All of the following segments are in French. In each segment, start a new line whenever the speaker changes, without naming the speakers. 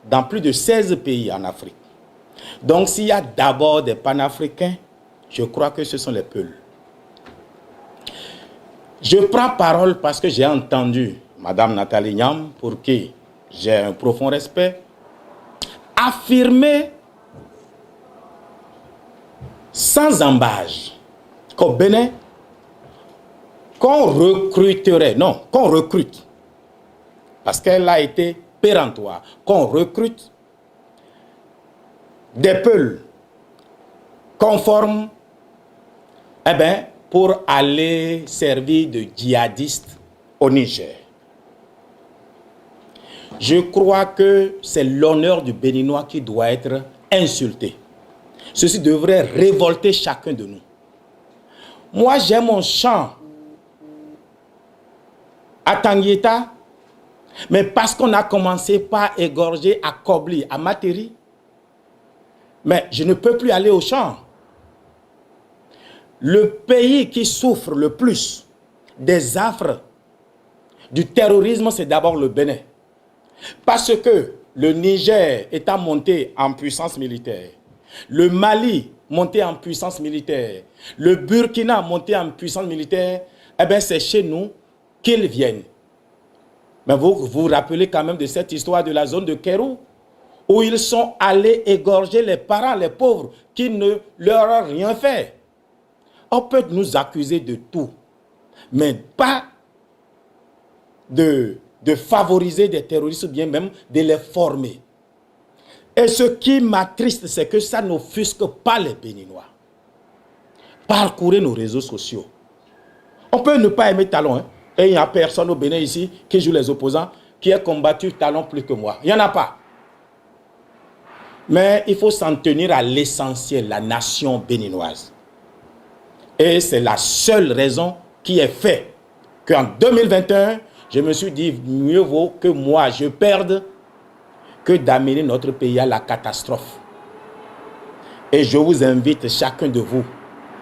dans plus de 16 pays en Afrique. Donc s'il y a d'abord des panafricains, je crois que ce sont les Peuls. Je prends parole parce que j'ai entendu Mme Nathalie Nyam, pour qui j'ai un profond respect, affirmer sans embâche qu'au Bénin, qu'on recruterait, non, qu'on recrute, parce qu'elle a été péremptoire, qu'on recrute des Peuls conformes, eh bien, pour aller servir de djihadistes au Niger. Je crois que c'est l'honneur du Béninois qui doit être insulté. Ceci devrait révolter chacun de nous. Moi, j'ai mon champ à Tanguieta, mais parce qu'on a commencé par égorger à Kobli, à Materi, mais je ne peux plus aller au champ. Le pays qui souffre le plus des affres du terrorisme, c'est d'abord le Bénin. Parce que le Niger étant monté en puissance militaire, le Mali monté en puissance militaire, le Burkina monté en puissance militaire, eh bien c'est chez nous qu'ils viennent. Mais vous vous rappelez quand même de cette histoire de la zone de Kérou, où ils sont allés égorger les parents, les pauvres, qui ne leur ont rien fait. On peut nous accuser de tout, mais pas de favoriser des terroristes ou bien même de les former. Et ce qui m'attriste, c'est que ça n'offusque pas les Béninois. Parcourez nos réseaux sociaux. On peut ne pas aimer Talon, hein, et il n'y a personne au Bénin ici qui joue les opposants, qui a combattu Talon plus que moi. Il n'y en a pas. Mais il faut s'en tenir à l'essentiel, la nation béninoise. Et c'est la seule raison qui est faite qu'en 2021, je me suis dit, mieux vaut que moi je perde que d'amener notre pays à la catastrophe. Et je vous invite, chacun de vous,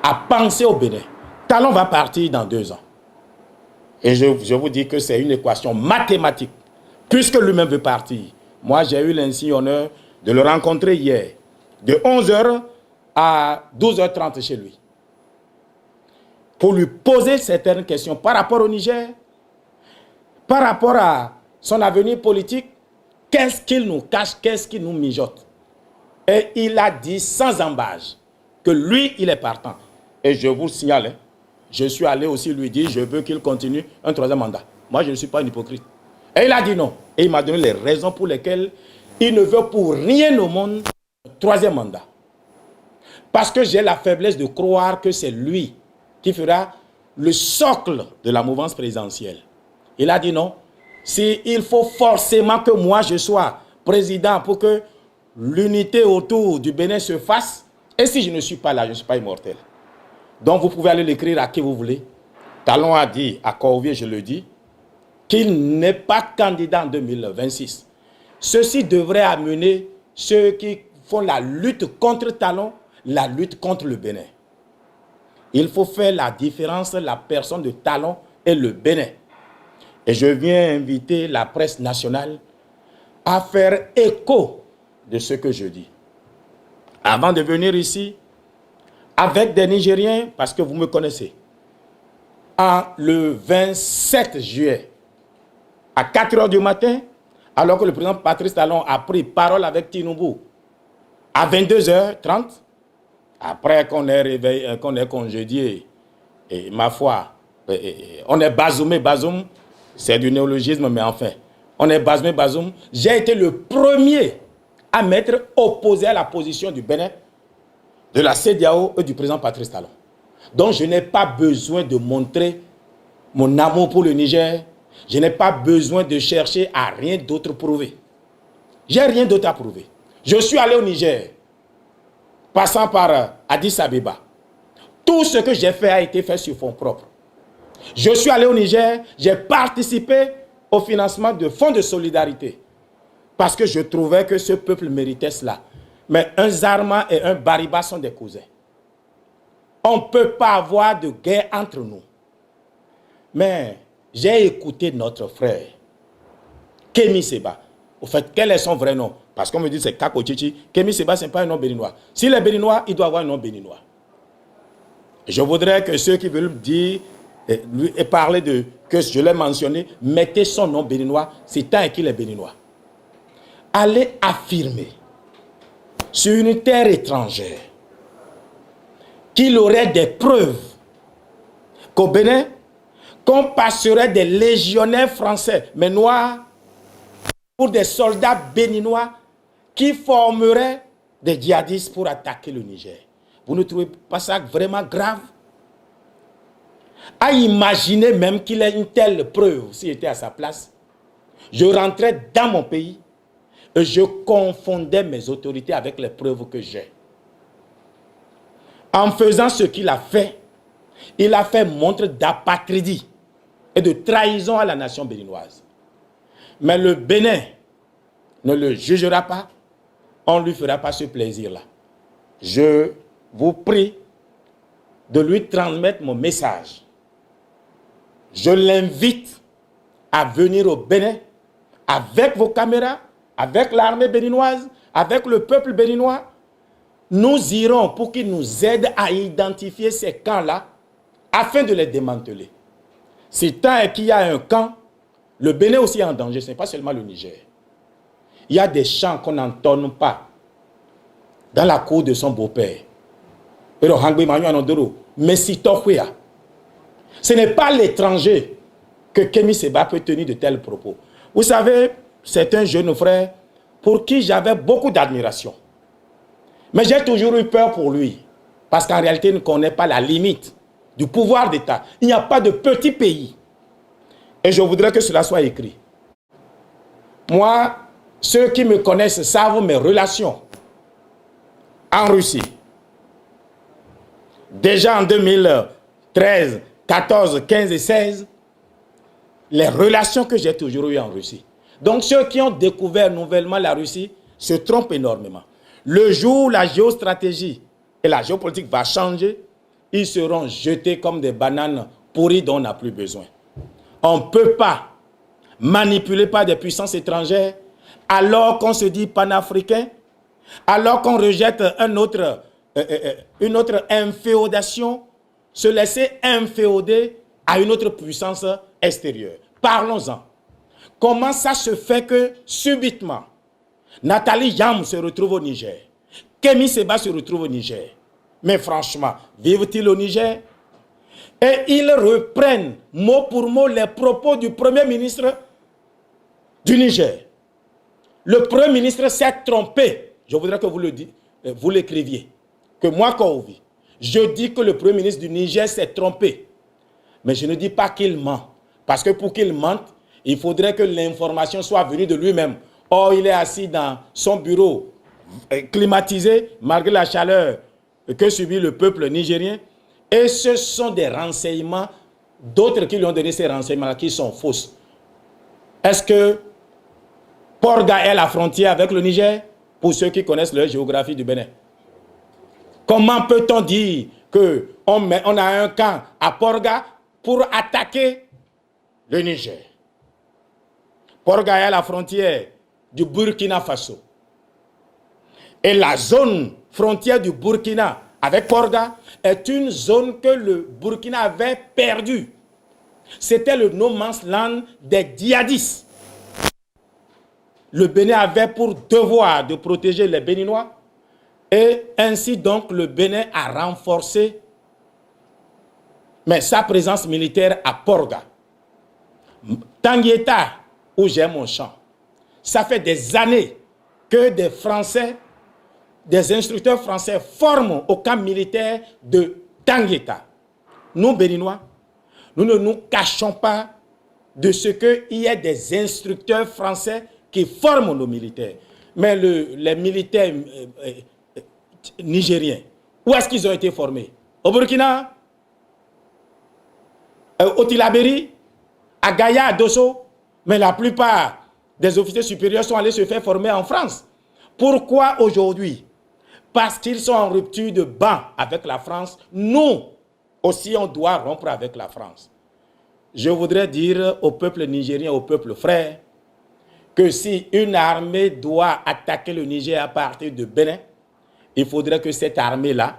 à penser au Bénin. Talon va partir dans 2 ans. Et je vous dis que c'est une équation mathématique. Puisque lui-même veut partir. Moi, j'ai eu l'insigne honneur de le rencontrer hier, de 11h à 12h30 chez lui, pour lui poser certaines questions par rapport au Niger, par rapport à son avenir politique, qu'est-ce qu'il nous cache, qu'est-ce qu'il nous mijote. Et il a dit sans embâche que lui, il est partant. Et je vous signale, hein, je suis allé aussi lui dire, je veux qu'il continue un 3e mandat. Moi, je ne suis pas un hypocrite. Et il a dit non. Et il m'a donné les raisons pour lesquelles il ne veut pour rien au monde un 3e mandat. Parce que j'ai la faiblesse de croire que c'est lui qui fera le socle de la mouvance présidentielle. Il a dit non. S'il faut forcément que moi je sois président pour que l'unité autour du Bénin se fasse, et si je ne suis pas là, je ne suis pas immortel. Donc vous pouvez aller l'écrire à qui vous voulez. Talon a dit, à Corvier je le dis, qu'il n'est pas candidat en 2026. Ceci devrait amener ceux qui font la lutte contre Talon, la lutte contre le Bénin. Il faut faire la différence, la personne de Talon et le Bénin. Et je viens inviter la presse nationale à faire écho de ce que je dis. Avant de venir ici, avec des Nigériens, parce que vous me connaissez, le 27 juillet, à 4 h du matin, alors que le président Patrice Talon a pris parole avec Tinubu, à 22h30, après qu'on ait réveillé, qu'on ait congédié, et ma foi, on est bazoumé, bazoum, c'est du néologisme, mais enfin, on est bazoumé, bazoum. J'ai été le premier à m'être opposé à la position du Bénin, de la CEDEAO et du président Patrice Talon. Donc je n'ai pas besoin de montrer mon amour pour le Niger. Je n'ai pas besoin de chercher à rien d'autre prouver. J'ai rien d'autre à prouver. Je suis allé au Niger, passant par Addis Abeba. Tout ce que j'ai fait a été fait sur fonds propres. Je suis allé au Niger, j'ai participé au financement de fonds de solidarité. Parce que je trouvais que ce peuple méritait cela. Mais un Zarma et un Bariba sont des cousins. On ne peut pas avoir de guerre entre nous. Mais j'ai écouté notre frère, Kémy Séba. Au fait, quel est son vrai nom? Parce qu'on me dit c'est Kako Chichi. Kémy Séba, ce n'est pas un nom béninois. S'il est béninois, il doit avoir un nom béninois. Je voudrais que ceux qui veulent dire et parler de que je l'ai mentionné, mettez son nom béninois, c'est tant qu'il est béninois. Allez affirmer sur une terre étrangère qu'il aurait des preuves qu'au Bénin, qu'on passerait des légionnaires français, mais noirs, pour des soldats béninois qui formeraient des djihadistes pour attaquer le Niger. Vous ne trouvez pas ça vraiment grave? À imaginer même qu'il ait une telle preuve, s'il était à sa place, je rentrais dans mon pays et je confondais mes autorités avec les preuves que j'ai. En faisant ce qu'il a fait, il a fait montre d'apatridie et de trahison à la nation béninoise. Mais le Bénin ne le jugera pas, on ne lui fera pas ce plaisir-là. Je vous prie de lui transmettre mon message. Je l'invite à venir au Bénin avec vos caméras, avec l'armée béninoise, avec le peuple béninois. Nous irons pour qu'il nous aide à identifier ces camps-là afin de les démanteler. C'est tant qu'il y a un camp, le Bénin aussi est en danger, ce n'est pas seulement le Niger. Il y a des chants qu'on n'entonne pas dans la cour de son beau-père. Mais si ce n'est pas l'étranger que Kémy Séba peut tenir de tels propos. Vous savez, c'est un jeune frère pour qui j'avais beaucoup d'admiration. Mais j'ai toujours eu peur pour lui. Parce qu'en réalité, il ne connaît pas la limite du pouvoir d'État. Il n'y a pas de petit pays. Et je voudrais que cela soit écrit. Moi, ceux qui me connaissent savent mes relations en Russie. Déjà en 2013, 14, 15 et 16, les relations que j'ai toujours eues en Russie. Donc ceux qui ont découvert nouvellement la Russie se trompent énormément. Le jour où la géostratégie et la géopolitique va changer, ils seront jetés comme des bananes pourries dont on n'a plus besoin. On ne peut pas manipuler par des puissances étrangères alors qu'on se dit panafricain, alors qu'on rejette une autre inféodation, se laisser inféoder à une autre puissance extérieure. Parlons-en. Comment ça se fait que subitement, Nathalie Yam se retrouve au Niger, Kémy Séba se retrouve au Niger? Mais franchement, vivent-ils au Niger? Et ils reprennent mot pour mot les propos du Premier ministre du Niger. Le Premier ministre s'est trompé. Je voudrais que vous l'écriviez. Que moi, Kouvi, je dis que le Premier ministre du Niger s'est trompé. Mais je ne dis pas qu'il ment. Parce que pour qu'il mente, il faudrait que l'information soit venue de lui-même. Or, il est assis dans son bureau climatisé, malgré la chaleur que subit le peuple nigérien. Et ce sont des renseignements, d'autres qui lui ont donné ces renseignements qui sont fausses. Est-ce que Porga est la frontière avec le Niger? Pour ceux qui connaissent la géographie du Bénin. Comment peut-on dire qu'on a un camp à Porga pour attaquer le Niger? Porga est à la frontière du Burkina Faso. Et la zone frontière du Burkina avec Porga est une zone que le Burkina avait perdue. C'était le no man's land des djihadistes. Le Bénin avait pour devoir de protéger les Béninois. Et ainsi donc le Bénin a renforcé sa présence militaire à Porga. Tanguieta, où j'ai mon champ, ça fait des années que des Français, des instructeurs français forment au camp militaire de Tanguieta. Nous, Béninois, nous ne nous cachons pas de ce qu'il y ait des instructeurs français qui forment nos militaires. Mais les militaires nigériens, où est-ce qu'ils ont été formés? Au Burkina, au Tilaberi, à Gaïa, à Dosso. Mais la plupart des officiers supérieurs sont allés se faire former en France. Pourquoi aujourd'hui? Parce qu'ils sont en rupture de banc avec la France. Nous aussi, on doit rompre avec la France. Je voudrais dire au peuple nigérien, au peuple frère, que si une armée doit attaquer le Niger à partir de Bénin, il faudrait que cette armée-là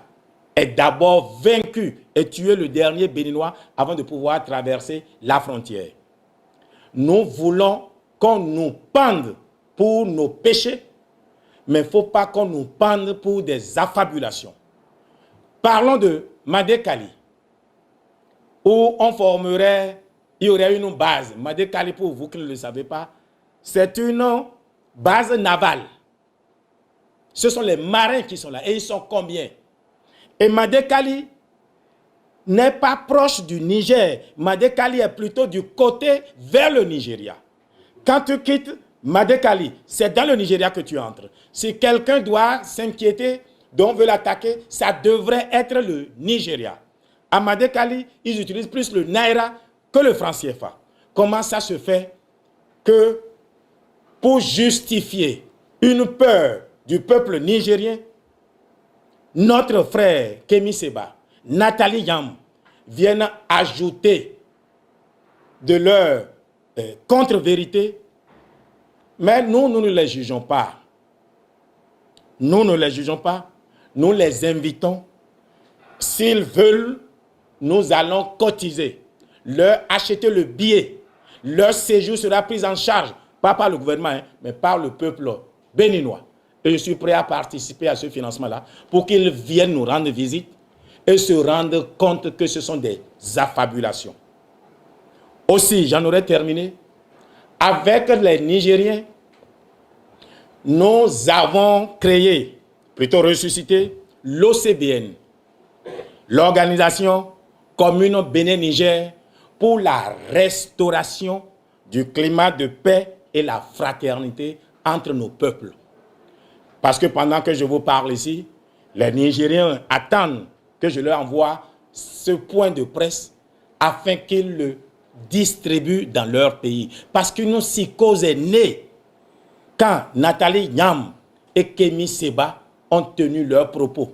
ait d'abord vaincu et tué le dernier Béninois avant de pouvoir traverser la frontière. Nous voulons qu'on nous pende pour nos péchés, mais il ne faut pas qu'on nous pende pour des affabulations. Parlons de Madé-Kali, où il y aurait une base. Madé-Kali, pour vous qui ne le savez pas, c'est une base navale. Ce sont les marins qui sont là. Et ils sont combien? Et Madé-Kali n'est pas proche du Niger. Madé-Kali est plutôt du côté vers le Nigeria. Quand tu quittes Madé-Kali, c'est dans le Nigeria que tu entres. Si quelqu'un doit s'inquiéter, dont veut l'attaquer, ça devrait être le Nigeria. À Madé-Kali, ils utilisent plus le Naira que le franc CFA. Comment ça se fait que pour justifier une peur du peuple nigérien, notre frère Kémi Séba, Nathalie Yam viennent ajouter de leur contre-vérité, mais nous ne les jugeons pas. Nous ne les jugeons pas, nous les invitons. S'ils veulent, nous allons cotiser, leur acheter le billet. Leur séjour sera pris en charge, pas par le gouvernement, mais par le peuple béninois. Et je suis prêt à participer à ce financement-là pour qu'ils viennent nous rendre visite et se rendre compte que ce sont des affabulations. Aussi, j'en aurais terminé, avec les Nigériens, nous avons créé, plutôt ressuscité, l'OCBN, l'Organisation commune Bénin-Niger pour la restauration du climat de paix et la fraternité entre nos peuples. Parce que pendant que je vous parle ici, les Nigériens attendent que je leur envoie ce point de presse afin qu'ils le distribuent dans leur pays. Parce qu'une psychose est née quand Nathalie Yam et Kémi Séba ont tenu leurs propos.